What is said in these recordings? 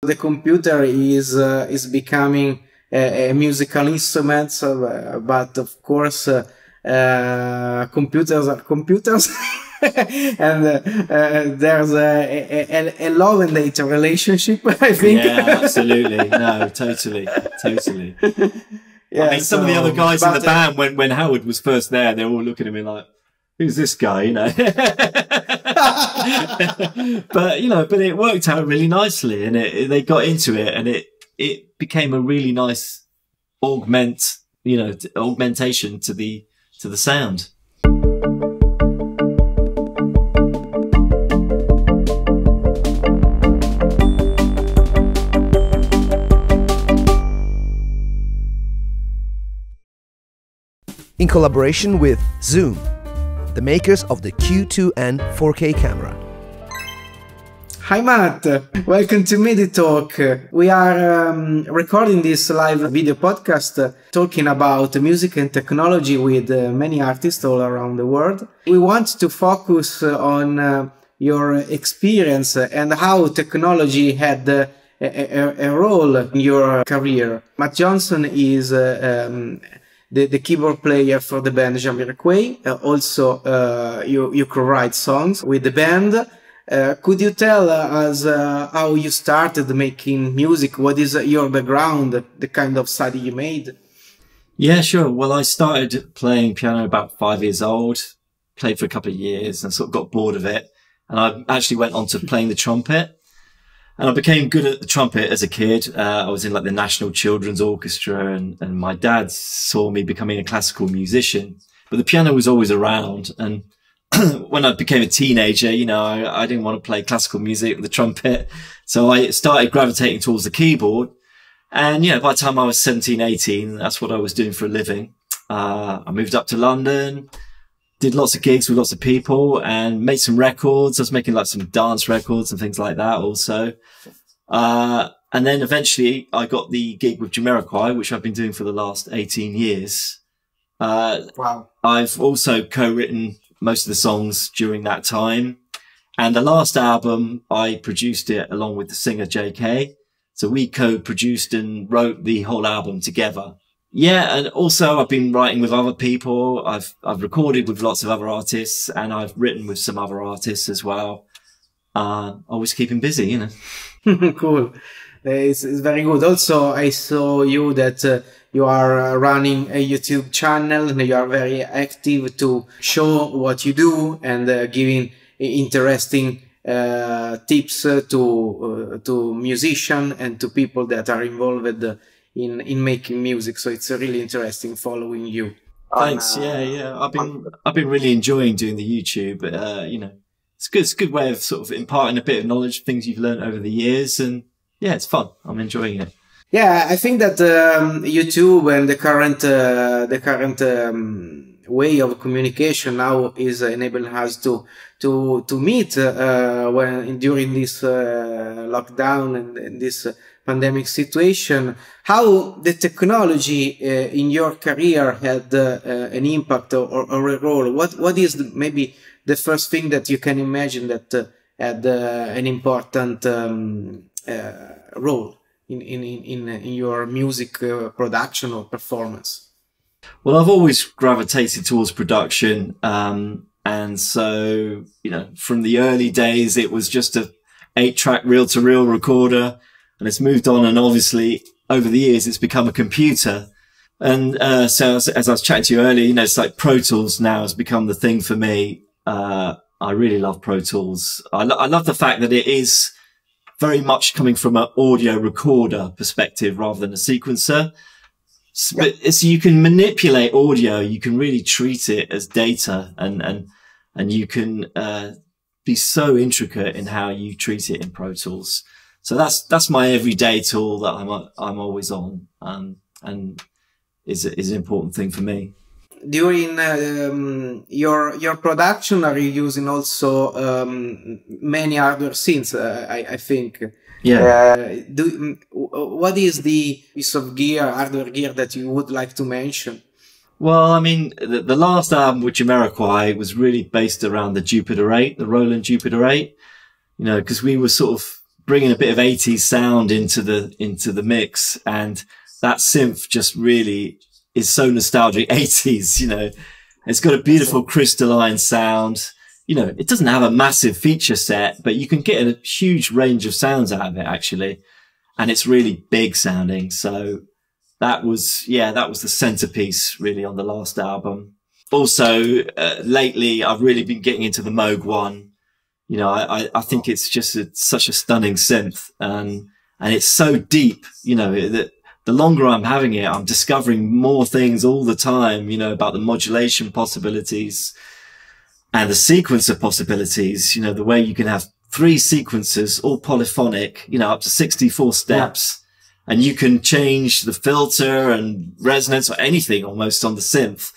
The computer is becoming a musical instrument, so, but of course computers are computers. And there's a love and hate relationship, I think. Yeah, absolutely. No, totally. Yeah, I mean, some of the other guys in the band, when Howard was first there, they were all looking at me like, who's this guy, you know? But, you know, but it worked out really nicely, and they got into it, and it became a really nice augmentation to the sound. In collaboration with Zoom, the makers of the Q2N 4K camera. Hi Matt, welcome to MIDI Talk. We are recording this live video podcast talking about music and technology with many artists all around the world. We want to focus on your experience and how technology had a role in your career. Matt Johnson is the keyboard player for the band Jamiroquai. Also, you co-write songs with the band. Could you tell us how you started making music? What is your background, the kind of study you made? Yeah, sure. Well, I started playing piano about 5 years old, played for a couple of years and sort of got bored of it. And I actually went on to playing the trumpet. And I became good at the trumpet as a kid. I was in like the National Children's Orchestra, and my dad saw me becoming a classical musician, but the piano was always around. And when I became a teenager, you know, I didn't want to play classical music with the trumpet. So I started gravitating towards the keyboard. And, you know, by the time I was 17, 18, that's what I was doing for a living. I moved up to London, did lots of gigs with lots of people, and made some records. I was making like some dance records and things like that also. And then eventually I got the gig with Jamiroquai, which I've been doing for the last 18 years. Wow. I've also co-written most of the songs during that time. And the last album, I produced it along with the singer JK. So we co-produced and wrote the whole album together. Yeah, and also I've been writing with other people. I've recorded with lots of other artists, and I've written with some other artists as well. Always keeping busy, you know. Cool. It's very good. Also, I saw you that you are running a YouTube channel, and you are very active to show what you do and giving interesting tips to musicians and to people that are involved in making music. So it's really interesting following you. Thanks. Yeah. I've been really enjoying doing the YouTube. You know, it's good. It's a good way of sort of imparting a bit of knowledge, things you've learned over the years, and yeah, it's fun. I'm enjoying it. Yeah, I think that YouTube and the current way of communication now is enabling us to meet during this lockdown and this pandemic situation. How the technology in your career had an impact or a role? What is maybe the first thing that you can imagine that had an important role in your music production or performance? Well, I've always gravitated towards production. And so, you know, from the early days, it was just a 8-track reel-to-reel recorder, and it's moved on. And obviously over the years, it's become a computer. And, so as I was chatting to you earlier, you know, it's like Pro Tools now has become the thing for me. I really love Pro Tools. I love the fact that it is very much coming from an audio recorder perspective rather than a sequencer. So you can manipulate audio, you can really treat it as data, and you can be so intricate in how you treat it in Pro Tools. So that's my everyday tool that I'm always on, and is an important thing for me. During your production, are you using also many hardware synths? I think. Yeah. What is the piece of hardware gear that you would like to mention? Well, I mean, the last album with Jamiroquai was really based around the Jupiter 8, the Roland Jupiter 8, you know, because we were sort of bringing a bit of 80s sound into the mix. And that synth just really is so nostalgic. 80s, you know, it's got a beautiful crystalline sound. You know, it doesn't have a massive feature set, but you can get a huge range of sounds out of it, actually. And it's really big sounding. So that was the centerpiece really on the last album. Also, lately I've really been getting into the Moog One. You know, I think it's just such a stunning synth, and it's so deep, you know, that the longer I'm having it, I'm discovering more things all the time, you know, about the modulation possibilities and the sequencer possibilities, you know, the way you can have 3 sequences, all polyphonic, you know, up to 64 steps, and you can change the filter and resonance or anything almost on the synth,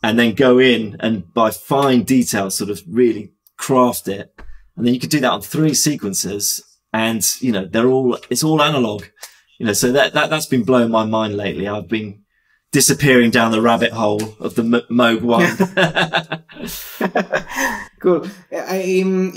and then go in and by fine detail sort of really craft it. And then you can do that on 3 sequences, and, you know, it's all analog, you know, so that's been blowing my mind lately. I've been disappearing down the rabbit hole of the Moog One. Cool. In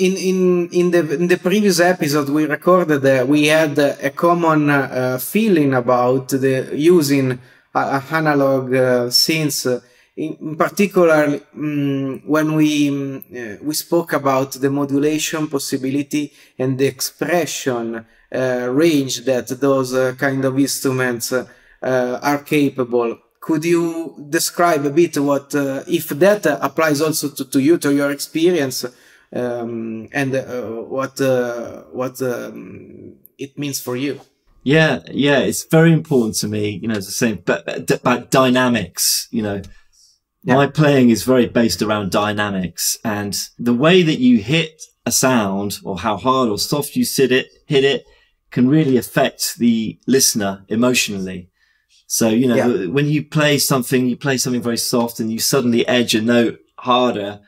the previous episode we recorded, we had a common feeling about the using analog synths. In particular, when we spoke about the modulation possibility and the expression range that those kind of instruments are capable. Could you describe a bit what, if that applies also to you, to your experience, and what it means for you? Yeah, it's very important to me, you know, as I say, but dynamics, you know. Yeah. My playing is very based around dynamics, and the way that you hit a sound or how hard or soft you hit it can really affect the listener emotionally. So, you know, when you play something very soft and you suddenly edge a note harder,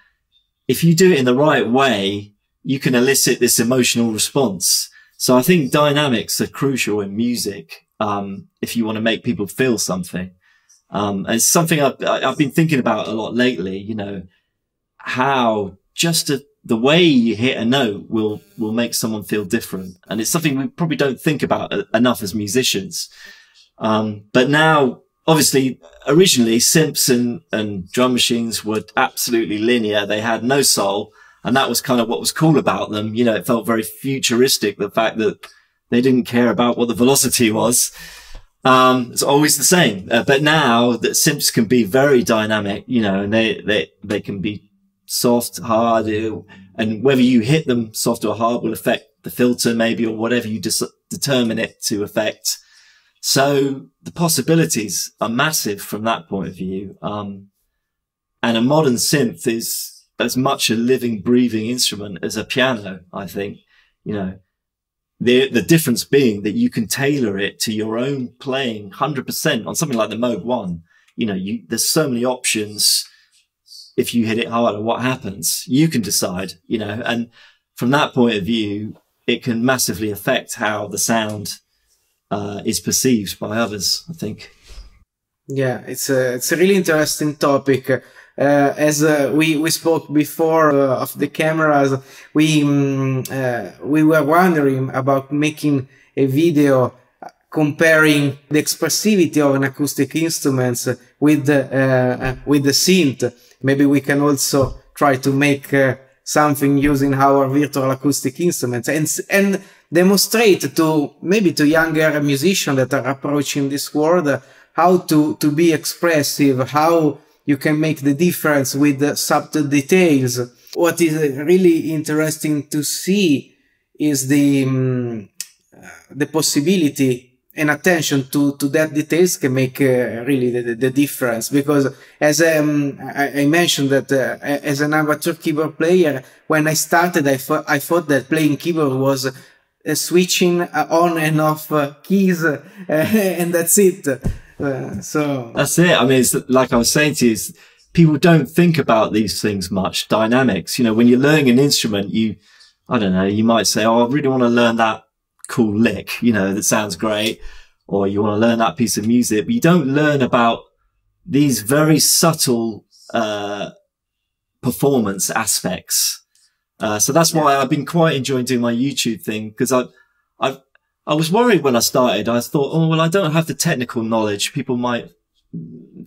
if you do it in the right way, you can elicit this emotional response. So I think dynamics are crucial in music, if you want to make people feel something. And it's something I've been thinking about a lot lately, you know, how just the way you hit a note will make someone feel different. And it's something we probably don't think about enough as musicians. But now, obviously, originally synths and drum machines were absolutely linear. They had no soul. And that was kind of what was cool about them. You know, it felt very futuristic, the fact that they didn't care about what the velocity was. It's always the same. But now that synths can be very dynamic, you know, and they can be soft, hard, and whether you hit them soft or hard will affect the filter maybe, or whatever you determine it to affect. So the possibilities are massive from that point of view. And a modern synth is as much a living, breathing instrument as a piano, I think, you know. The difference being that you can tailor it to your own playing 100% on something like the Moog One. You know, there's so many options. If you hit it harder, what happens? You can decide, you know, and from that point of view, it can massively affect how the sound is perceived by others, I think. Yeah, it's a really interesting topic. As we spoke before of the cameras, we were wondering about making a video comparing the expressivity of an acoustic instruments with the synth. Maybe we can also try to make something using our virtual acoustic instruments and demonstrate to younger musicians that are approaching this world how to be expressive, how you can make the difference with the subtle details. What is really interesting to see is the possibility and attention to that details can make really the difference. Because as I mentioned that as an amateur keyboard player, when I started, I thought that playing keyboard was switching on and off keys and that's it. So that's it. I mean, it's like I was saying to you, people don't think about these things much. Dynamics, you know, when you're learning an instrument, I don't know, you might say, oh, I really want to learn that cool lick, you know, that sounds great. Or you want to learn that piece of music, but you don't learn about these very subtle, performance aspects. So that's why I've been quite enjoying doing my YouTube thing, because I was worried when I started. I thought, oh, well, I don't have the technical knowledge. People might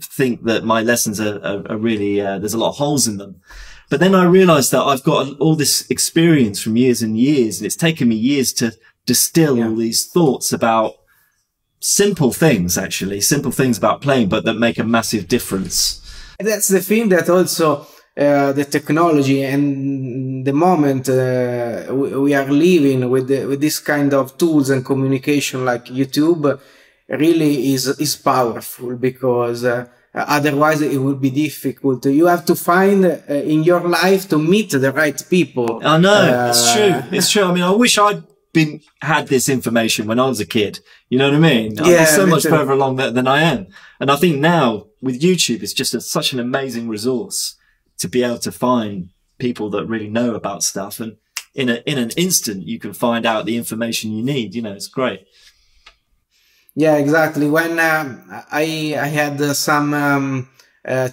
think that my lessons are really, there's a lot of holes in them. But then I realized that I've got all this experience from years and years, and it's taken me years to distill all these thoughts about simple things, actually, simple things about playing, but that make a massive difference. That's the thing that also the technology and the moment we are living with this kind of tools and communication like YouTube really is powerful, because otherwise it would be difficult. You have to find in your life to meet the right people. I know, it's true. It's true. I mean, I wish I'd had this information when I was a kid. You know what I mean? I'm so much further along than I am. And I think now with YouTube, it's just such an amazing resource to be able to find people that really know about stuff. And in an instant, you can find out the information you need. You know, it's great. Yeah, exactly. When I had some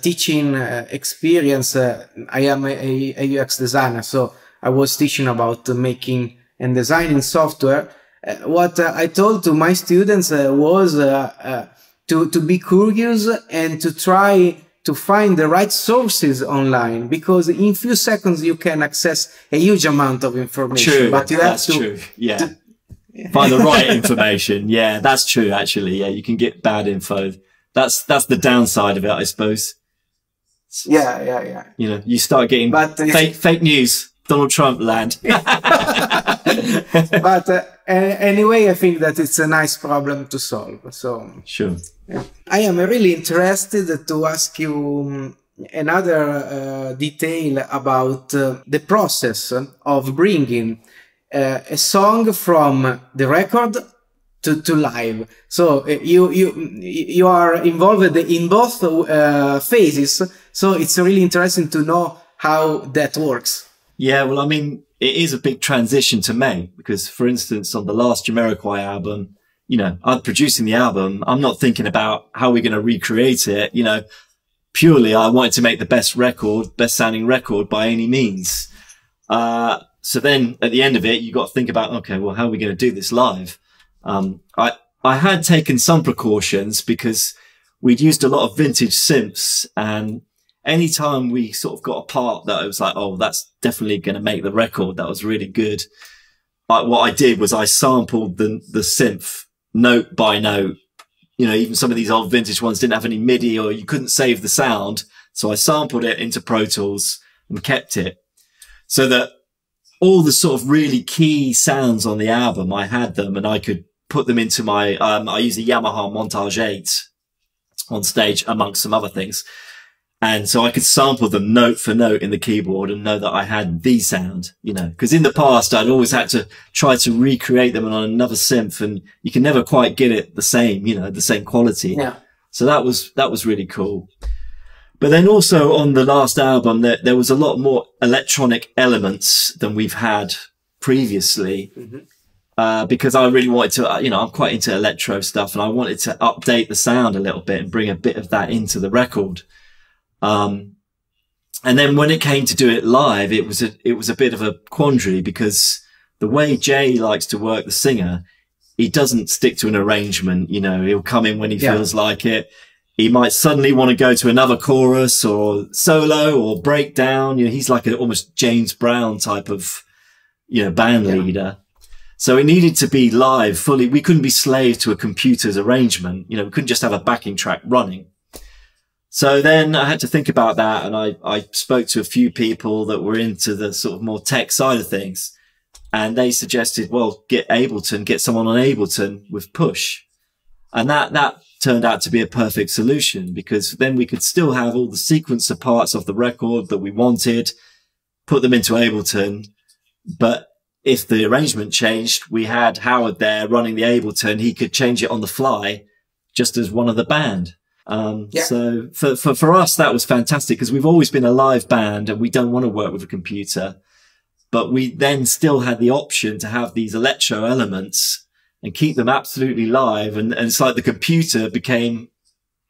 teaching experience, I am a UX designer, so I was teaching about making and designing software. What I told to my students was to be curious and to try to find the right sources online, because in few seconds you can access a huge amount of information. True, but you have to, true. Yeah. Find the right information. Yeah, that's true. Actually, yeah, you can get bad info. That's the downside of it, I suppose. Yeah. You know, you start getting fake news. Donald Trump land. But anyway, I think that it's a nice problem to solve. So sure. Yeah. I am really interested to ask you another detail about the process of bringing a song from the record to live. So you are involved in both phases. So it's really interesting to know how that works. Yeah, well, I mean, it is a big transition to make, because, for instance, on the last Jamiroquai album, you know, I'm producing the album. I'm not thinking about how we're going to recreate it. You know, purely I wanted to make the best sounding record by any means. So then at the end of it, you got to think about, okay, well, how are we going to do this live? I had taken some precautions because we'd used a lot of vintage synths, and anytime we sort of got a part that I was like, oh, that's definitely going to make the record, that was really good. What I did was I sampled the synth note by note. You know, even some of these old vintage ones didn't have any MIDI, or you couldn't save the sound. So I sampled it into Pro Tools and kept it, so that all the sort of really key sounds on the album, I had them and I could put them into my, I use the Yamaha Montage 8 on stage amongst some other things. And so I could sample them note for note in the keyboard and know that I had the sound, you know, because in the past I'd always had to try to recreate them on another synth, and you can never quite get it the same, you know, the same quality. Yeah. So that was really cool. But then also on the last album, there was a lot more electronic elements than we've had previously. Mm-hmm. Because I really wanted to, you know, I'm quite into electro stuff, and I wanted to update the sound a little bit and bring a bit of that into the record. And then when it came to do it live, it was a bit of a quandary, because the way Jay likes to work, the singer, he doesn't stick to an arrangement. You know, he'll come in when he feels like it. He might suddenly want to go to another chorus or solo or breakdown. You know, he's like an almost James Brown type of, you know, band leader. So it needed to be live fully. We couldn't be slave to a computer's arrangement. You know, we couldn't just have a backing track running. So then I had to think about that, and I spoke to a few people that were into the sort of more tech side of things, and they suggested, well, get someone on Ableton with push. And that turned out to be a perfect solution, because then we could still have all the sequencer parts of the record that we wanted, put them into Ableton. But if the arrangement changed, we had Howard there running the Ableton. He could change it on the fly just as one of the band. So for us, that was fantastic, because we've always been a live band and we don't want to work with a computer, but we then still had the option to have these electro elements and keep them absolutely live. And it's like the computer became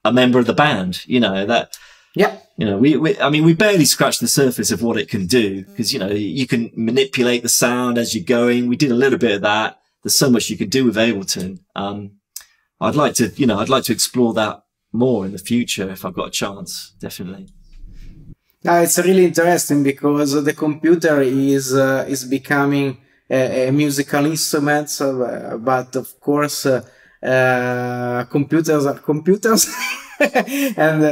a member of the band, you know, that, you know, I mean, we barely scratched the surface of what it can do, because, you know, you can manipulate the sound as you're going. We did a little bit of that. there's so much you can do with Ableton. I'd like to explore that more in the future if I've got a chance, definitely. It's really interesting because the computer is becoming a musical instrument, but of course, computers are computers. And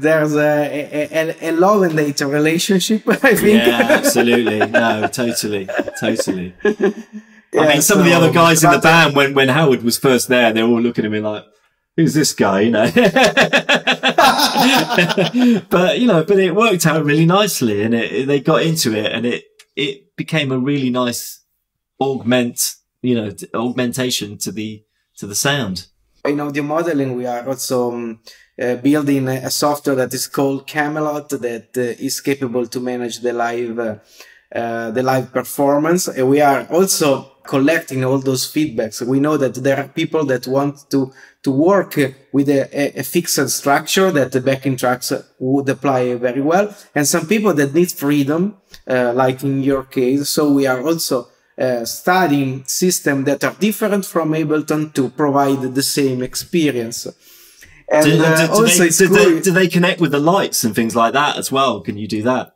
there's a love and hate relationship, I think. Yeah, absolutely. No, totally. Yeah, I mean, some of the other guys in the band, when Howard was first there, they were all looking at me like, who's this guy, you know? But it worked out really nicely, and they got into it, and it became a really nice augmentation to the sound. In audio modeling, we are also building a software that is called Camelot that is capable to manage the live performance. And we are also collecting all those feedbacks. We know that there are people that want to work with a fixed structure that the backing tracks would apply very well, and some people that need freedom, like in your case. So we are also studying systems that are different from Ableton to provide the same experience. And do they connect with the lights and things like that as well? Can you do that?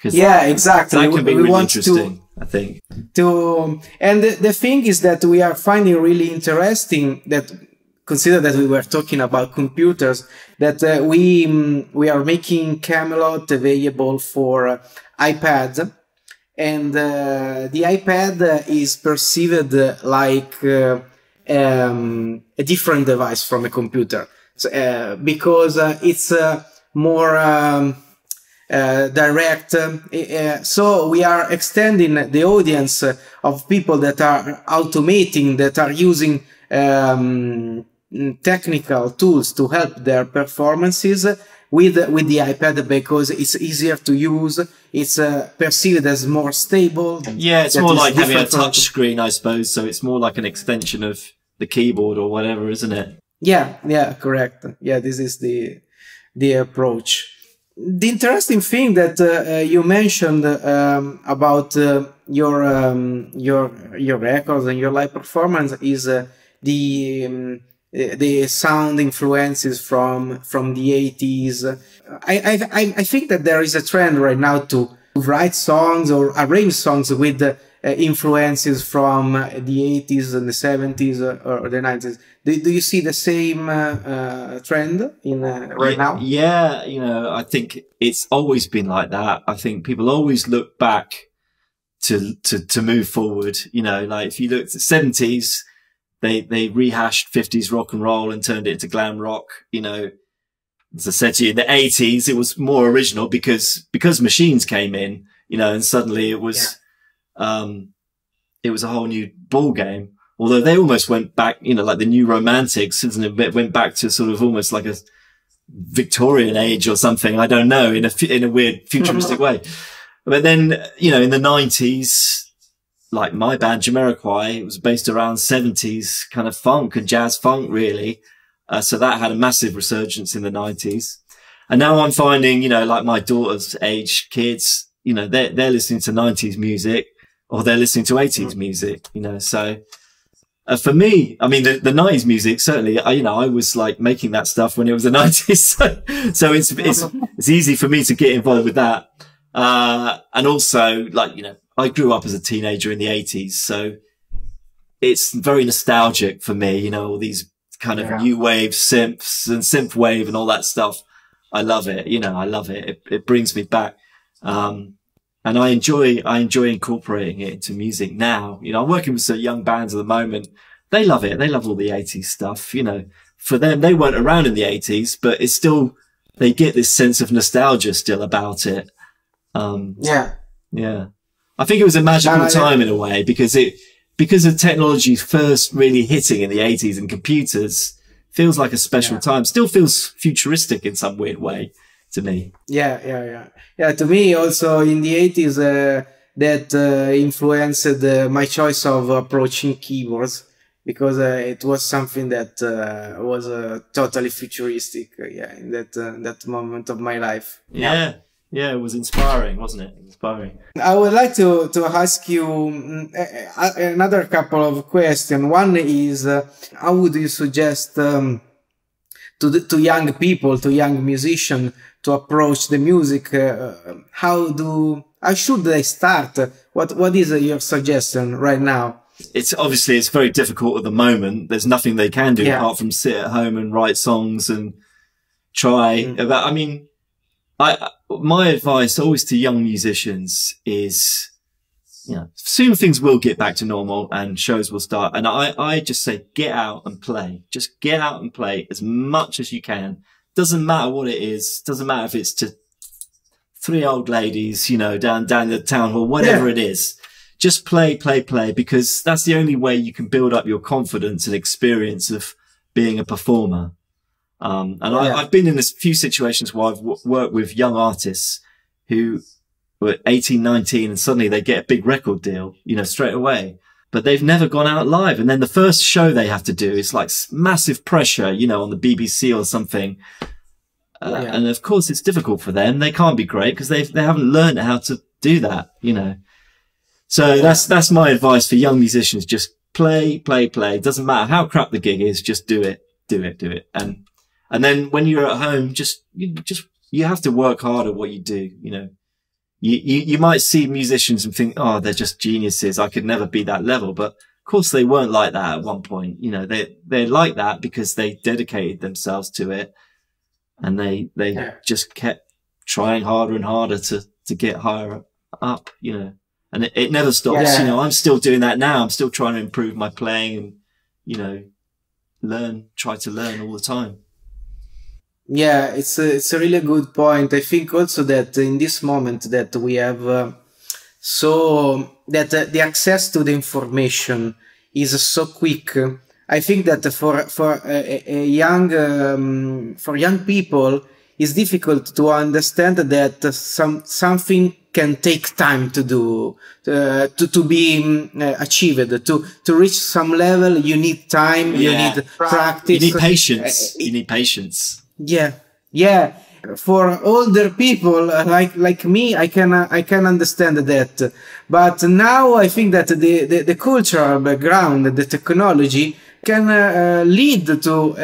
Yeah, exactly. That can be really interesting, I think. And the thing is that we are finding really interesting that, consider that we were talking about computers, that we are making Camelot available for iPad. And the iPad is perceived like a different device from a computer, because it's more direct. So we are extending the audience of people that are automating, that are using technical tools to help their performances with the iPad, because it's easier to use. It's perceived as more stable. Yeah, it's more like having a touch screen, I suppose. So it's more like an extension of the keyboard or whatever, isn't it? Yeah, correct. Yeah, this is the approach. The interesting thing that you mentioned about your records and your live performance is the sound influences from the 80s. I think that there is a trend right now to write songs or arrange songs with influences from the 80s and the 70s or the 90s. Do you see the same trend right now? Yeah, I think it's always been like that. I think people always look back to move forward. Like if you look at the 70s, they rehashed 50s rock and roll and turned it into glam rock. As I said to you, in the 80s, it was more original because machines came in, and suddenly it was a whole new ball game. Although they almost went back, like the New Romantics, isn't it? Went back to sort of almost like a Victorian age or something. I don't know, in a weird futuristic way. But then, in the 90s, like my band Jamiroquai, it was based around 70s kind of funk and jazz funk, really. So that had a massive resurgence in the 90s. And now I'm finding, like my daughter's age kids, they're listening to 90s music or they're listening to 80s music, so. For me, I mean, the 90s music, certainly, I was like making that stuff when it was the 90s. So it's easy for me to get involved with that. And also like, I grew up as a teenager in the 80s. So it's very nostalgic for me, all these kind of new wave synths and synth wave and all that stuff. I love it. I love it. It brings me back. And I enjoy incorporating it into music now. I'm working with some young bands at the moment. They love it. They love all the 80s stuff. For them, they weren't around in the 80s, but it's still, they get this sense of nostalgia still about it. Yeah. I think it was a magical time in a way because of technology first really hitting in the 80s and computers feels like a special time. Still feels futuristic in some weird way. To me. Yeah. To me also in the 80s, that influenced my choice of approaching keyboards because it was something that was totally futuristic. In that moment of my life. Yeah. Yeah, it was inspiring, wasn't it? Inspiring. I would like to ask you another couple of questions. One is, how would you suggest to young people, to young musicians, to approach the music? How should they start? What is your suggestion right now? It's obviously, it's very difficult at the moment. There's nothing they can do apart from sit at home and write songs and try. I mean, my advice always to young musicians is, you know, soon things will get back to normal and shows will start. And I just say, get out and play. Just get out and play as much as you can. Doesn't matter what it is. Doesn't matter if it's to 3 old ladies, you know, down the town hall, whatever it is. Just play, because that's the only way you can build up your confidence and experience of being a performer. I've been in a few situations where I've worked with young artists who were 18, 19, and suddenly they get a big record deal, you know, straight away, but they've never gone out live. And then the first show they have to do is like massive pressure, you know, on the BBC or something. And of course it's difficult for them. They can't be great because they haven't learned how to do that, you know. So that's my advice for young musicians. Just play. Doesn't matter how crap the gig is. Just do it. And then when you're at home, you have to work hard at what you do. You know, you might see musicians and think, oh, they're just geniuses. I could never be that level. But of course they weren't like that at one point. You know, they're like that because they dedicated themselves to it and they just kept trying harder and harder to get higher up, you know. And it never stops. You know, I'm still doing that now. I'm still trying to improve my playing and, you know, try to learn all the time. Yeah, it's a really good point. I think also that in this moment that we have, so that the access to the information is so quick. I think that for young people, it's difficult to understand that something can take time to do, to be achieved, to reach some level. You need time, you need practice. You need patience. You need patience. Yeah. For older people like me, I can understand that. But now I think that the cultural background, the technology can lead to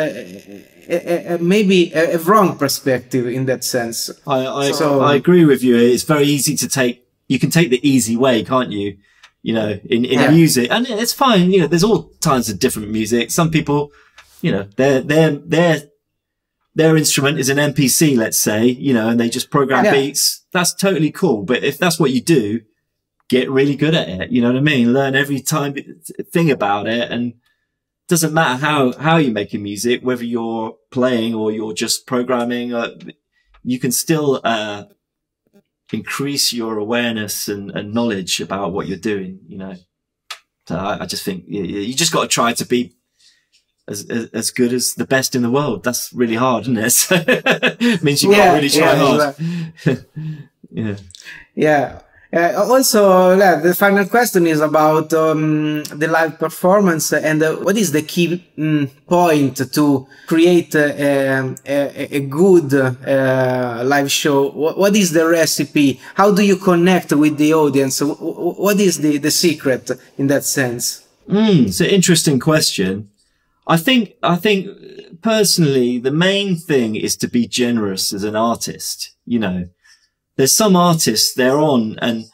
maybe a wrong perspective in that sense. I agree with you. It's very easy to you can take the easy way, can't you? You know, in music, and it's fine. You know, there's all kinds of different music. Some people, you know, their instrument is an MPC, let's say, you know, and they just program beats. That's totally cool. But if that's what you do, get really good at it. You know what I mean? Learn every thing about it. And doesn't matter how you're making music, whether you're playing or you're just programming, you can still, increase your awareness and knowledge about what you're doing, you know. So I just think you just got to try to be as good as the best in the world. That's really hard, isn't it? So it means you can't really try hard. Yeah. Also, the final question is about the live performance and what is the key point to create a good live show? What is the recipe? How do you connect with the audience? What is the secret in that sense? It's an interesting question. I think personally, the main thing is to be generous as an artist. You know, there's some artists they're on and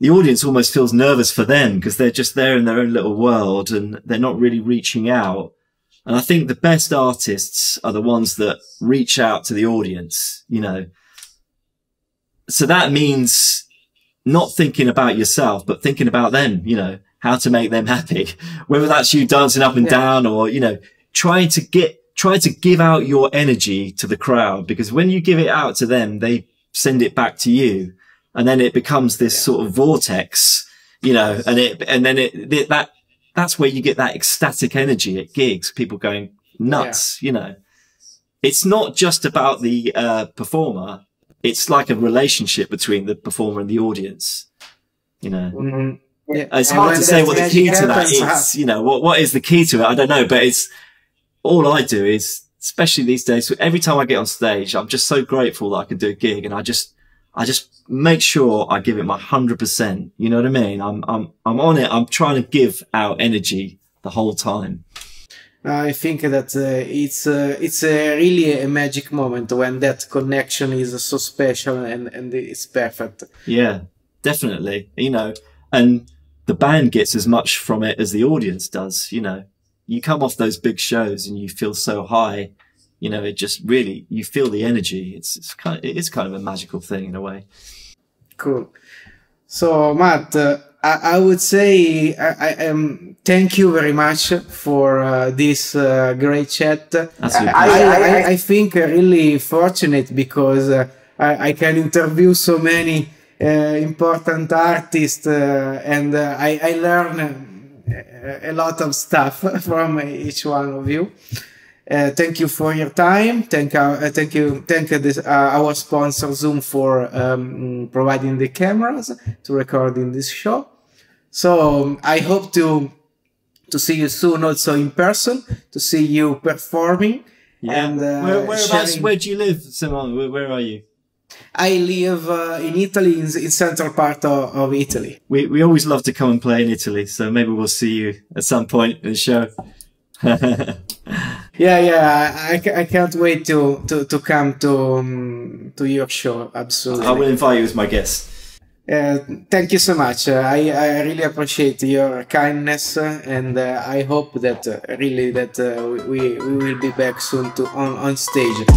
the audience almost feels nervous for them because they're just there in their own little world and they're not really reaching out. And I think the best artists are the ones that reach out to the audience, you know. So that means not thinking about yourself, but thinking about them, you know, how to make them happy, whether that's you dancing up and down or, you know, try to give out your energy to the crowd, because when you give it out to them, they send it back to you. And then it becomes this sort of vortex, you know, that's where you get that ecstatic energy at gigs, people going nuts, you know. It's not just about the performer. It's like a relationship between the performer and the audience, you know. Mm-hmm. It's hard to say what the key to that is, you know, what is the key to it? I don't know, but all I do is, especially these days, every time I get on stage, I'm just so grateful that I can do a gig, and I just make sure I give it my 100%. You know what I mean? I'm on it. I'm trying to give out energy the whole time. I think that it's really a magic moment when that connection is so special and it's perfect. Yeah, definitely. You know, and the band gets as much from it as the audience does. You know, you come off those big shows and you feel so high. You know, it just really, you feel the energy. It's kind of a magical thing in a way. Cool. So Matt, I would say thank you very much for this great chat. I think really fortunate because I can interview so many important artists and I learn a lot of stuff from each one of you. Thank you for your time. Thank our sponsor Zoom for providing the cameras to record in this show. So I hope to see you soon, also in person, to see you performing. Yeah. And where do you live, Simone? Where are you? I live in Italy, in central part of Italy. We always love to come and play in Italy, so maybe we'll see you at some point in the show. Yeah, I can't wait to come to your show. Absolutely, I will invite you as my guest. Thank you so much. I really appreciate your kindness, and I hope that really that we will be back soon on stage.